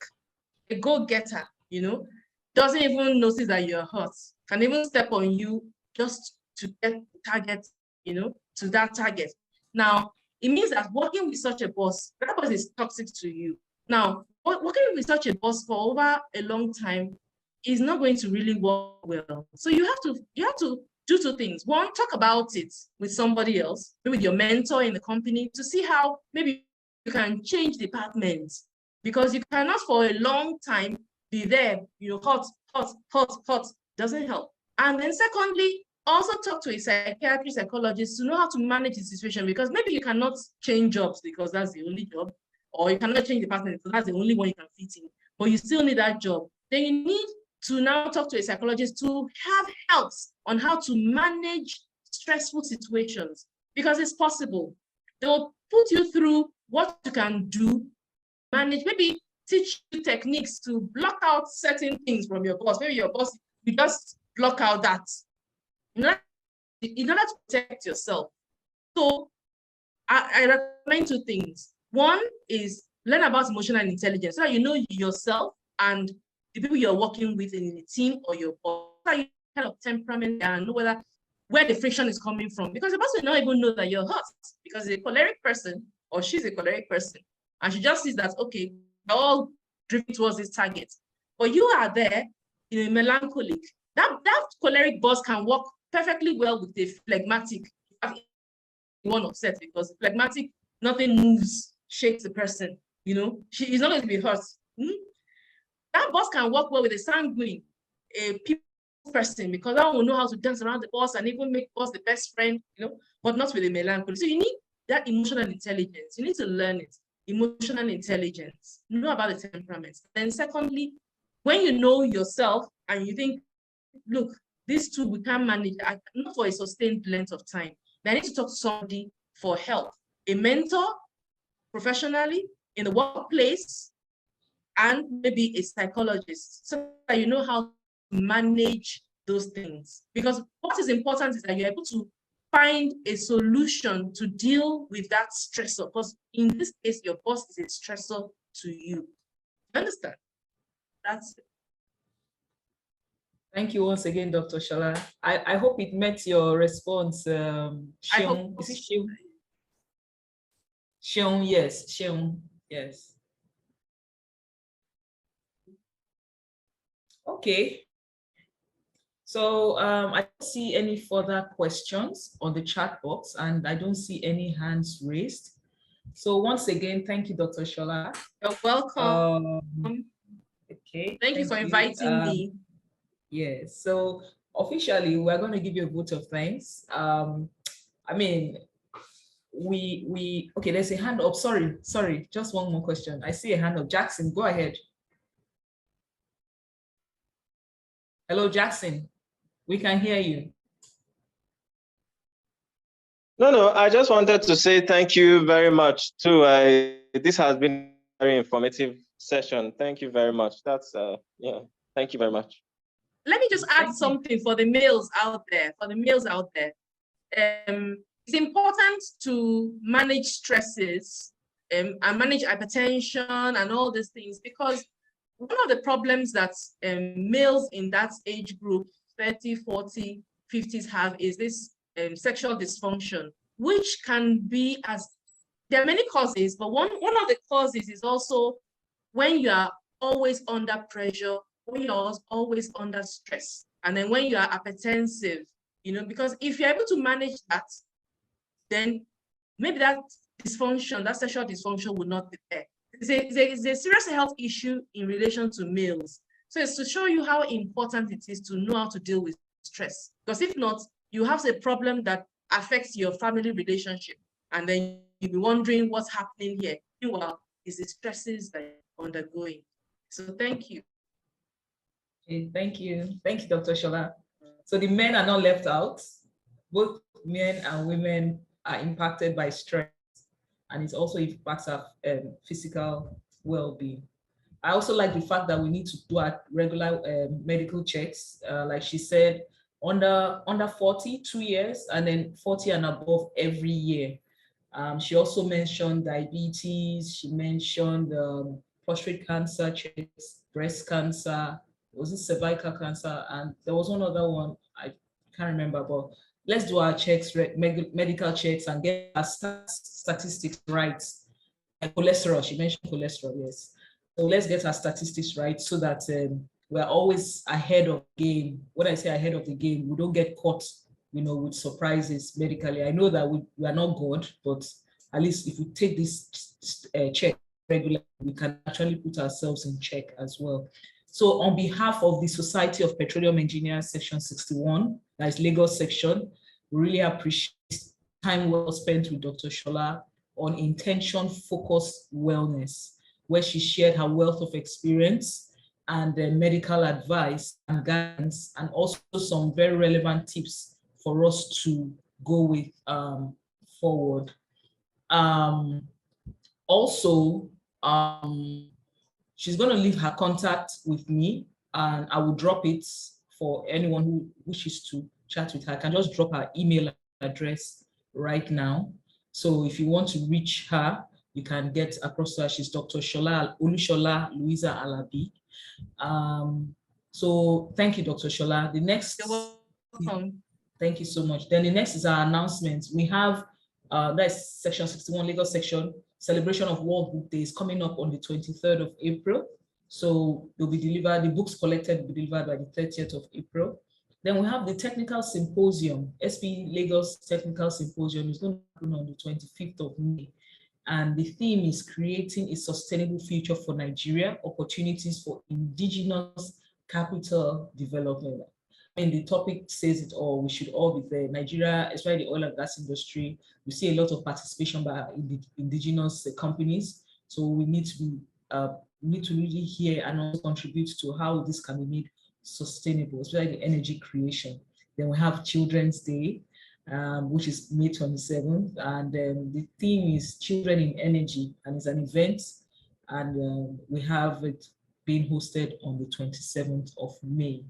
a go-getter, you know, doesn't even notice that you're hurt, can even step on you just to get the target, you know, to that target. Now, it means that working with such a boss, that boss is toxic to you. Now, working with such a boss for over a long time is not going to really work well. So you have to do two things. One, talk about it with somebody else, maybe with your mentor in the company, to see how maybe you can change departments, because you cannot for a long time be there, you know, hot, doesn't help. And then secondly, also talk to a psychiatrist, psychologist to know how to manage the situation, because maybe you cannot change jobs because that's the only job, or you cannot change department because that's the only one you can fit in, but you still need that job. Then you need to now talk to a psychologist to have help on how to manage stressful situations, because it's possible. They'll put you through what you can do, manage, maybe teach you techniques to block out certain things from your boss. Maybe your boss you just block out that in order to protect yourself. So I recommend two things. One is learn about emotional intelligence so that you know yourself and the people you're working with in the team or your boss, so you kind of temperament and know where the friction is coming from. Because the person will not even know that you're hurt because he's a choleric person or she's a choleric person. And she just sees that, okay, they're all driven towards this target. But you are there in a melancholic. That choleric boss can work perfectly well with a phlegmatic one upset because phlegmatic, nothing moves, shakes the person, you know, she is not going to be hurt. That boss can work well with a sanguine, a people person, because I will know how to dance around the boss and even make boss the best friend, you know, but not with a melancholy. So you need that emotional intelligence. You need to learn it. Emotional intelligence, know about the temperaments. Then secondly, when you know yourself and you think, look, these two we can't manage, not for a sustained length of time. Then I need to talk to somebody for help, a mentor, professionally, in the workplace, and maybe a psychologist, so that you know how to manage those things. Because what is important is that you're able to find a solution to deal with that stressor. Because in this case, your boss is a stressor to you. You understand? That's it. Thank you once again, Dr. Shola. I hope it met your response, Shion. Is it Shion? Shion, yes, Shion, yes. Okay. So I don't see any further questions on the chat box, and I don't see any hands raised. So once again, thank you, Dr. Shola. You're welcome. Okay. Thank you for inviting me. Yes. So officially, we're going to give you a vote of thanks. I mean, okay, there's a hand up. Sorry, just one more question. I see a hand up. Jackson, go ahead. Hello, Jackson. We can hear you. No, I just wanted to say thank you very much too. This has been a very informative session. Thank you very much. That's yeah. Thank you very much. Let me just add something for the males out there. It's important to manage stresses and manage hypertension and all these things, because one of the problems that males in that age group, 30, 40, 50s have is this sexual dysfunction, which can be there are many causes, but one of the causes is also when you are always under pressure, when you're always under stress, and then when you are hypertensive, you know, because if you're able to manage that, then maybe that dysfunction, that sexual dysfunction would not be there. It's a serious health issue in relation to males. So it's to show you how important it is to know how to deal with stress. Because if not, you have a problem that affects your family relationship. And then you'll be wondering what's happening here. Meanwhile, it's the stresses that you're undergoing. So thank you. Okay, thank you. Thank you, Dr. Shola. So the men are not left out. Both men and women are impacted by stress, and it also impacts our physical well-being. I also like the fact that we need to do our regular medical checks. Like she said, under 40, 2 years, and then 40 and above every year. She also mentioned diabetes. She mentioned prostate cancer checks, breast cancer, was it cervical cancer? And there was one other one, I can't remember, but let's do our checks, medical checks, and get our statistics right. And cholesterol, she mentioned cholesterol, yes. So let's get our statistics right so that we're always ahead of the game. When I say ahead of the game, we don't get caught, you know, with surprises medically. I know that we are not God, but at least if we take this check regularly, we can actually put ourselves in check as well. So on behalf of the Society of Petroleum Engineers, Section 61, that is Lagos section, we really appreciate time well spent with Dr. Shola on intention-focused wellness, where she shared her wealth of experience and medical advice and guidance, and also some very relevant tips for us to go with forward. She's going to leave her contact with me, and I will drop it for anyone who wishes to chat with her, can just drop her email address right now. So if you want to reach her, you can get across to her. She's Dr. Olushola Louisa Alabi. So thank you, Dr. Shola. The next, thank you so much. Then the next is our announcements. We have that's section 61, Lagos section, celebration of World Book Day is coming up on the 23rd of April. So they'll be delivered, the books collected will be delivered by the 30th of April. Then we have the technical symposium, SPE Lagos Technical Symposium is going to happen on the 25th of May. And the theme is creating a sustainable future for Nigeria, opportunities for indigenous capital development. I mean, the topic says it all. We should all be there. Nigeria, especially the oil and gas industry, we see a lot of participation by indigenous companies. So we need to really hear and also contribute to how this can be made sustainable, especially the energy creation. Then we have Children's Day, which is May 27th, and the theme is Children in Energy, and it's an event, and we have it being hosted on the 27th of May.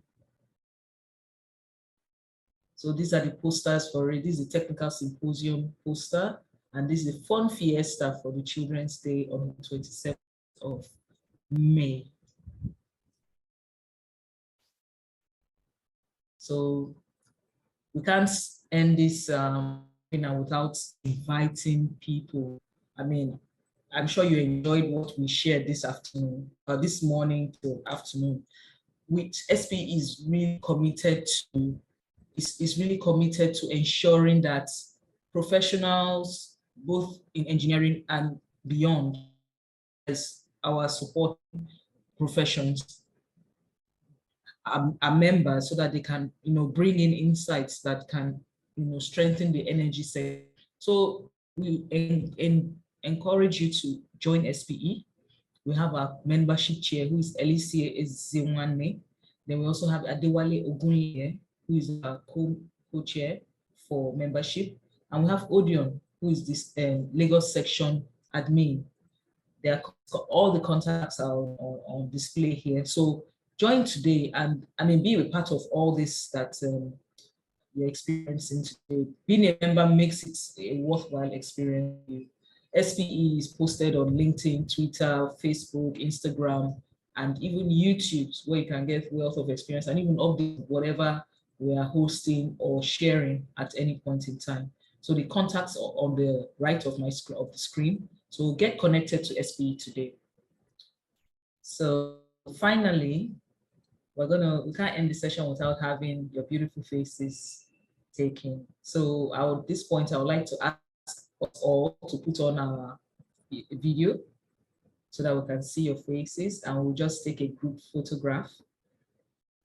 So these are the posters for it. This is the technical symposium poster, and this is the fun fiesta for the Children's Day on the 27th of May. So we can't end this without inviting people. I mean, I'm sure you enjoyed what we shared this afternoon, this morning to afternoon, which SPE is really committed to. Is really committed to ensuring that professionals, both in engineering and beyond, as our support professions, are members, so that they can, bring in insights that can, strengthen the energy sector. So we encourage you to join SPE. We have our membership chair, who is Elisie Ezewanne. Then we also have Adewale Ogunye, who is our co-chair for membership. And we have Odion, who is this Lagos section admin. All the contacts are on display here. So join today and be a part of all this that you're experiencing today. Being a member makes it a worthwhile experience. SPE is posted on LinkedIn, Twitter, Facebook, Instagram, and even YouTube, where you can get wealth of experience and even update whatever we are hosting or sharing at any point in time. So the contacts are on the right of the screen. So get connected to SPE today. So finally, we can't end the session without having your beautiful faces taken. So at this point, I would like to ask us all to put on our video so that we can see your faces, and we'll just take a group photograph.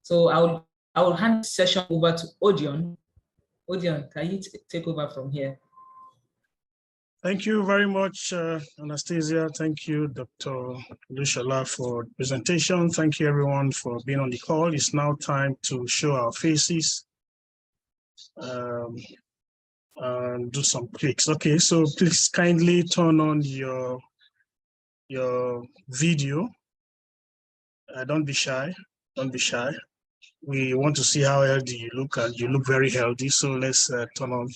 So I will hand the session over to Odion. Odion, can you take over from here? Thank you very much, Anastasia. Thank you, Dr. Olushola, for the presentation. Thank you, everyone, for being on the call. It's now time to show our faces and do some clicks. Okay, so please kindly turn on your video. Don't be shy. Don't be shy. We want to see how healthy you look, and you look very healthy. So let's turn on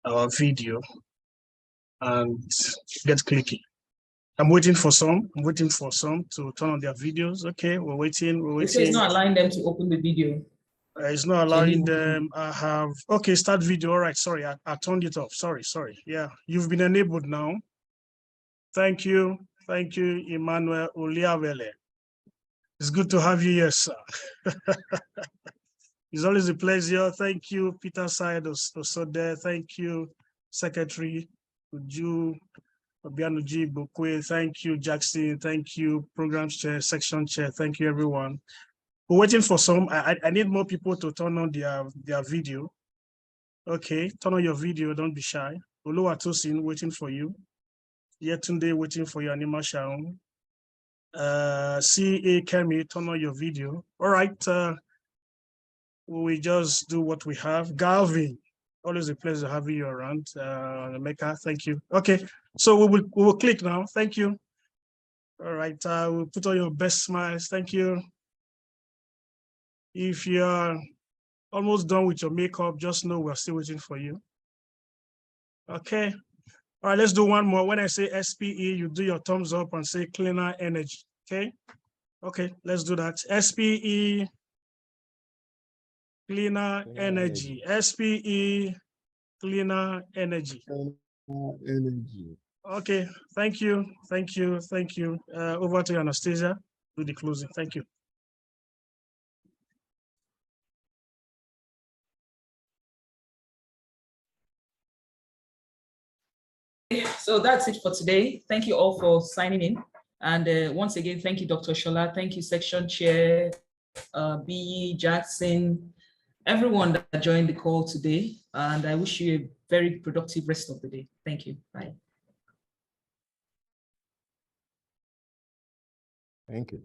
our video and get clicking. I'm waiting for some. I'm waiting for some to turn on their videos. Okay, we're waiting. We're waiting. So it's not allowing them to open the video. It's not allowing them. I have, okay, start video. All right, sorry, I turned it off. Sorry. Yeah, you've been enabled now. Thank you, Emmanuel Oliavele. It's good to have you here, sir. It's always a pleasure. Thank you, Peter Said also there. Thank you, Secretary Uju Obianuji Bokwe. Thank you, Jackson. Thank you, Programs Chair, Section Chair. Thank you, everyone. We're waiting for some. I need more people to turn on their video. Okay, turn on your video. Don't be shy. Oluwatosin, waiting for you. Yetunde, waiting for you. Anima Shaun. CA Kemi, turn on your video. All right. We just do what we have. Galvin, always a pleasure having you around. Mecca, thank you. Okay, so we will click now. Thank you. All right. We'll put on your best smiles. Thank you. If you're almost done with your makeup, just know we're still waiting for you. Okay. All right, let's do one more. When I say SPE, you do your thumbs up and say cleaner energy. Okay. Okay, let's do that. SPE, cleaner energy. SPE, cleaner energy. Energy. Okay, thank you, thank you, thank you. Over to you, Anastasia, do the closing. Thank you. So that's it for today. Thank you all for signing in. And once again, thank you, Dr. Shola. Thank you, Section Chair, B. Jackson, everyone that joined the call today. And I wish you a very productive rest of the day. Thank you. Bye. Thank you.